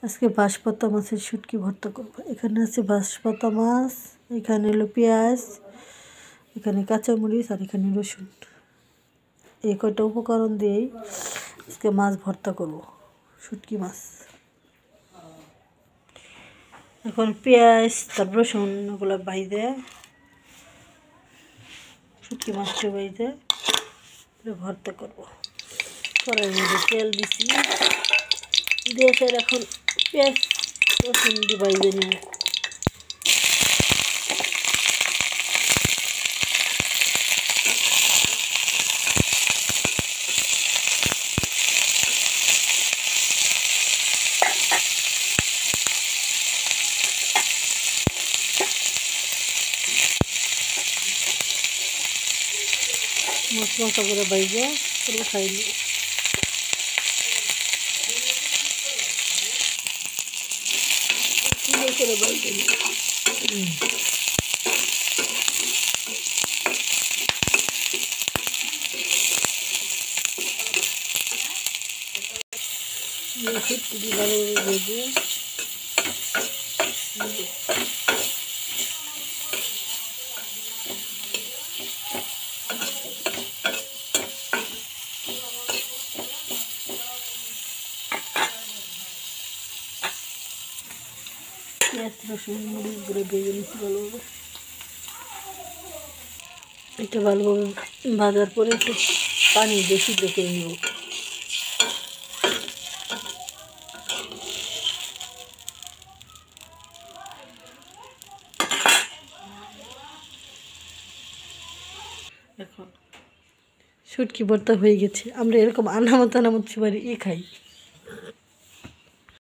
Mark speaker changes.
Speaker 1: আজকে বাঁশপাতা মাছের শুটকি ভর্তা করব। এখানে আছে বাঁশপাতা মাছ, এখানে হলো পেঁয়াজ, এখানে কাঁচামরিচ আর এখানে রসুন। এই কয়টা উপকরণ দিয়েই আজকে মাছ ভর্তা করব, শুটকি মাছ। এখন পেঁয়াজ তারপর রসুন ওগুলো বাইদে শুটকি মাছটা বাইদে ভর্তা করব। কড়াইয়ের মধ্যে তেল দিছি, দিয়ে এখন পেঁয়াজ রসুন দিয়ে বাইদে নিব। মশলা করে বাইজে পুরো খাই নিই। করে বাইজে নিই। শুটকি ভালো ভেজে পেঁয়াজ রসুন মরিচ গুঁড়ো ভেজে নিচ্ছি ভালোভাবে। এটা ভালোভাবে ভাজার পরে একটু পানি দিয়ে সিদ্ধ করে নেব। এখন শুটকি ভর্তা হয়ে গেছে। আমরা এরকম আনামত সুপারি খাই।